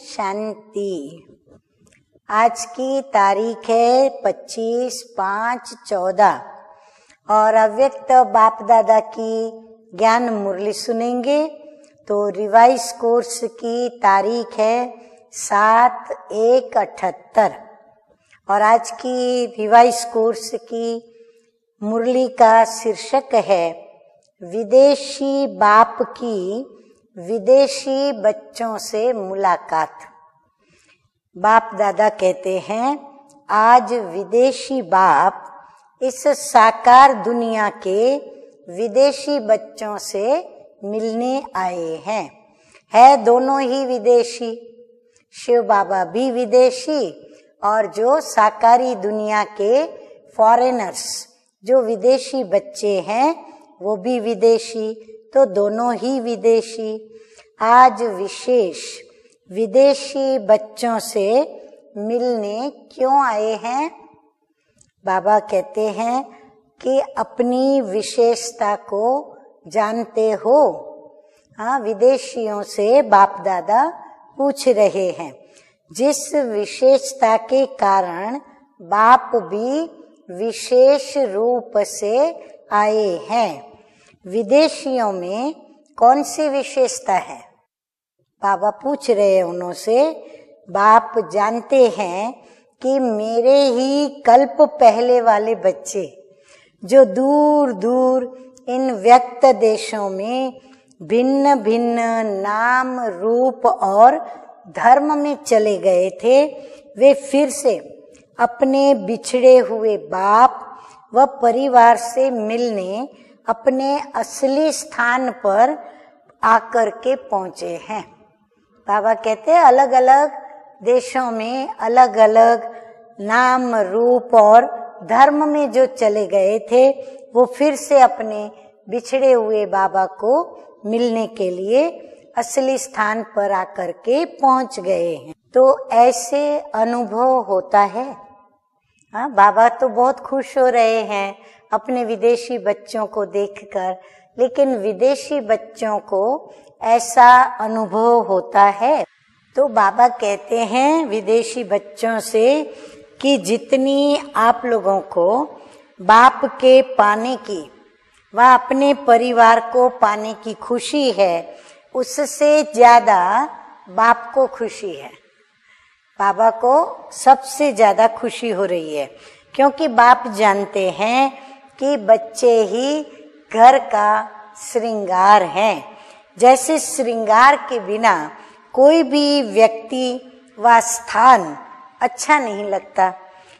शांति। आज की तारीख है 25/5/14 और अव्यक्त बाप दादा की ज्ञान मुरली सुनेंगे। तो रिवाइज कोर्स की तारीख है 7/1/78 और आज की रिवाइज कोर्स की मुरली का शीर्षक है विदेशी बाप की विदेशी बच्चों से मुलाकात। बाप दादा कहते हैं आज विदेशी बाप इस साकार दुनिया के विदेशी बच्चों से मिलने आए हैं। है दोनों ही विदेशी, शिव बाबा भी विदेशी और जो साकारी दुनिया के फॉरेनर्स जो विदेशी बच्चे हैं वो भी विदेशी, तो दोनों ही विदेशी आज विशेष विदेशी बच्चों से मिलने क्यों आए हैं। बाबा कहते हैं कि अपनी विशेषता को जानते हो। हाँ, विदेशियों से बाप दादा पूछ रहे हैं जिस विशेषता के कारण बाप भी विशेष रूप से आए हैं। विदेशियों में कौन सी विशेषता है? बाबा पूछ रहे हैं उन्हों से। बाप जानते हैं कि मेरे ही कल्प पहले वाले बच्चे जो दूर दूर इन व्यक्त देशों में भिन्न भिन्न नाम रूप और धर्म में चले गए थे, वे फिर से अपने बिछड़े हुए बाप व परिवार से मिलने अपने असली स्थान पर आकर के पहुंचे हैं। बाबा कहते हैं अलग अलग देशों में अलग अलग नाम रूप और धर्म में जो चले गए थे वो फिर से अपने बिछड़े हुए बाबा को मिलने के लिए असली स्थान पर आकर के पहुंच गए हैं। तो ऐसे अनुभव होता है। हाँ, बाबा तो बहुत खुश हो रहे हैं अपने विदेशी बच्चों को देखकर, लेकिन विदेशी बच्चों को ऐसा अनुभव होता है। तो बाबा कहते हैं विदेशी बच्चों से कि जितनी आप लोगों को बाप के पाने की व अपने परिवार को पाने की खुशी है, उससे ज्यादा बाप को खुशी है। बाबा को सबसे ज्यादा खुशी हो रही है, क्योंकि बाप जानते हैं कि बच्चे ही घर का श्रृंगार हैं। जैसे श्रृंगार के बिना कोई भी व्यक्ति व स्थान अच्छा नहीं लगता,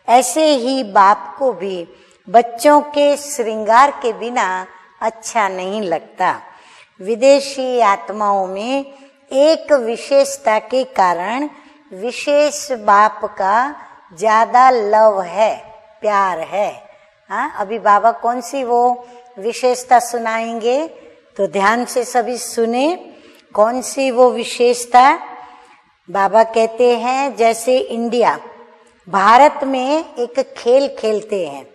ऐसे ही बाप को भी बच्चों के श्रृंगार के बिना अच्छा नहीं लगता। विदेशी आत्माओं में एक विशेषता के कारण विशेष बाप का ज्यादा लव है, प्यार है। हाँ, अभी बाबा कौन सी वो विशेषता सुनाएंगे, तो ध्यान से सभी सुने। कौन सी वो विशेषता? बाबा कहते हैं जैसे इंडिया भारत में एक खेल खेलते हैं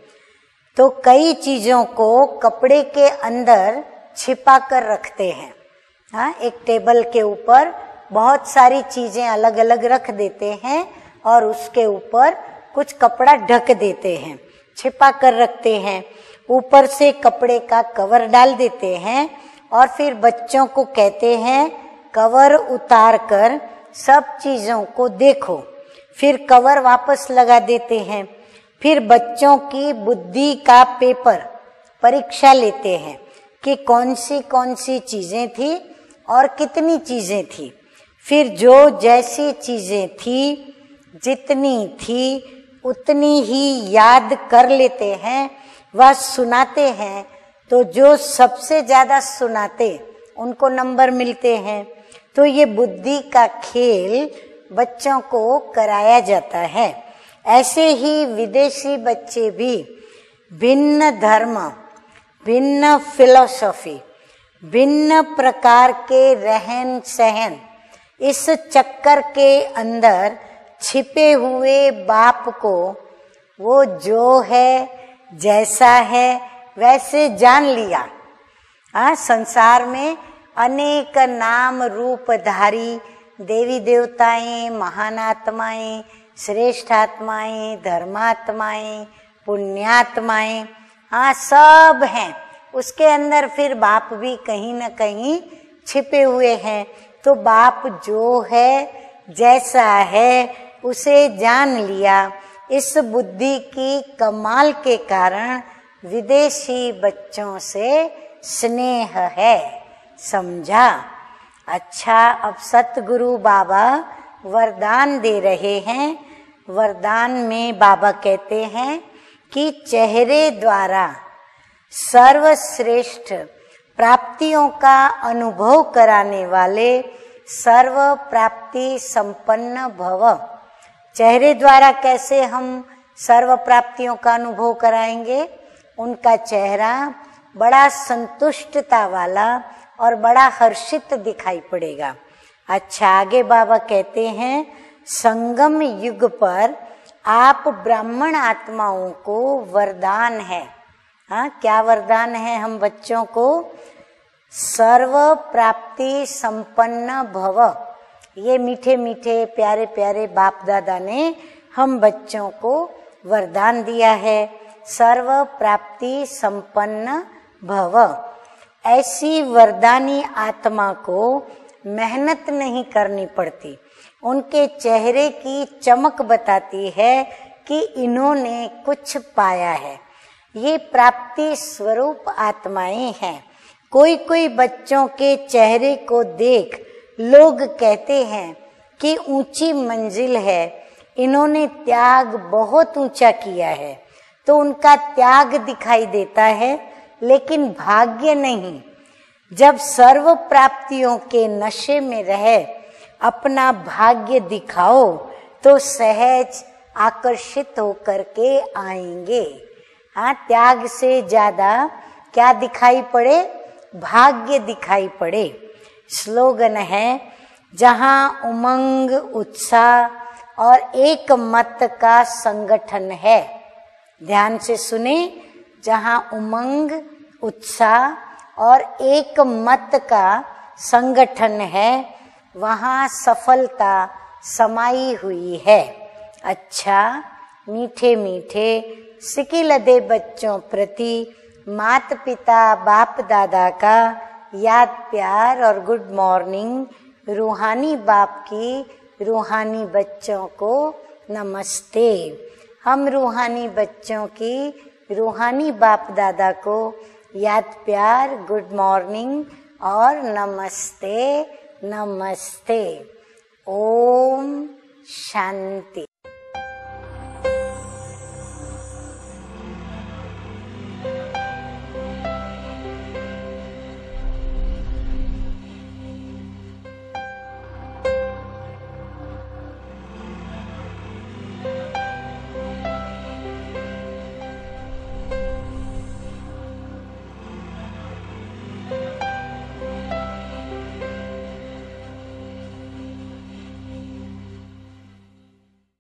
तो कई चीजों को कपड़े के अंदर छिपा कर रखते हैं। हाँ, एक टेबल के ऊपर बहुत सारी चीजें अलग अलग रख देते हैं और उसके ऊपर कुछ कपड़ा ढक देते हैं, छिपा कर रखते हैं। ऊपर से कपड़े का कवर डाल देते हैं और फिर बच्चों को कहते हैं कवर उतार कर सब चीजों को देखो। फिर कवर वापस लगा देते हैं। फिर बच्चों की बुद्धि का पेपर परीक्षा लेते हैं कि कौन सी चीजें थी और कितनी चीजें थी। फिर जो जैसी चीजें थी जितनी थी उतनी ही याद कर लेते हैं व सुनाते हैं। तो जो सबसे ज्यादा सुनाते उनको नंबर मिलते हैं। तो ये बुद्धि का खेल बच्चों को कराया जाता है। ऐसे ही विदेशी बच्चे भी भिन्न धर्म, भिन्न फिलॉसफी, भिन्न प्रकार के रहन सहन, इस चक्कर के अंदर छिपे हुए बाप को वो जो है जैसा है वैसे जान लिया। संसार में अनेक नाम रूपधारी देवी देवताएं, महान आत्माएं, श्रेष्ठ आत्माएं, धर्मात्माएं, पुण्यात्माएं, हाँ सब हैं। उसके अंदर फिर बाप भी कहीं न कहीं छिपे हुए हैं। तो बाप जो है, जैसा है, उसे जान लिया। इस बुद्धि की कमाल के कारण विदेशी बच्चों से स्नेह है। समझा? अच्छा, अब सतगुरु बाबा वरदान दे रहे हैं। वरदान में बाबा कहते हैं कि चेहरे द्वारा सर्वश्रेष्ठ प्राप्तियों का अनुभव कराने वाले सर्व प्राप्ति संपन्न भव। चेहरे द्वारा कैसे हम सर्व प्राप्तियों का अनुभव कराएंगे? उनका चेहरा बड़ा संतुष्टता वाला और बड़ा हर्षित दिखाई पड़ेगा। अच्छा, आगे बाबा कहते हैं संगम युग पर आप ब्राह्मण आत्माओं को वरदान है। हाँ, क्या वरदान है हम बच्चों को? सर्व प्राप्ति संपन्न भव। ये मीठे मीठे प्यारे प्यारे बाप दादा ने हम बच्चों को वरदान दिया है, सर्व प्राप्ति संपन्न भव। ऐसी वरदानी आत्मा को मेहनत नहीं करनी पड़ती। उनके चेहरे की चमक बताती है कि इन्होंने कुछ पाया है। ये प्राप्ति स्वरूप आत्माएं हैं। कोई कोई बच्चों के चेहरे को देख लोग कहते हैं कि ऊंची मंजिल है, इन्होंने त्याग बहुत ऊंचा किया है। तो उनका त्याग दिखाई देता है, लेकिन भाग्य नहीं। जब सर्व प्राप्तियों के नशे में रहे अपना भाग्य दिखाओ तो सहज आकर्षित होकर के आएंगे। हाँ, त्याग से ज्यादा क्या दिखाई पड़े? भाग्य दिखाई पड़े। स्लोगन है, जहां उमंग उत्साह और एक मत का संगठन है। ध्यान से सुने, जहां उमंग उत्साह और एक मत का संगठन है, वहां सफलता समाई हुई है। अच्छा, मीठे मीठे सिकिलदे बच्चों प्रति माता पिता बाप दादा का याद प्यार और गुड मॉर्निंग। रूहानी बाप की रूहानी बच्चों को नमस्ते। हम रूहानी बच्चों की रूहानी बाप दादा को याद प्यार, गुड मॉर्निंग और नमस्ते नमस्ते। ओम शांति।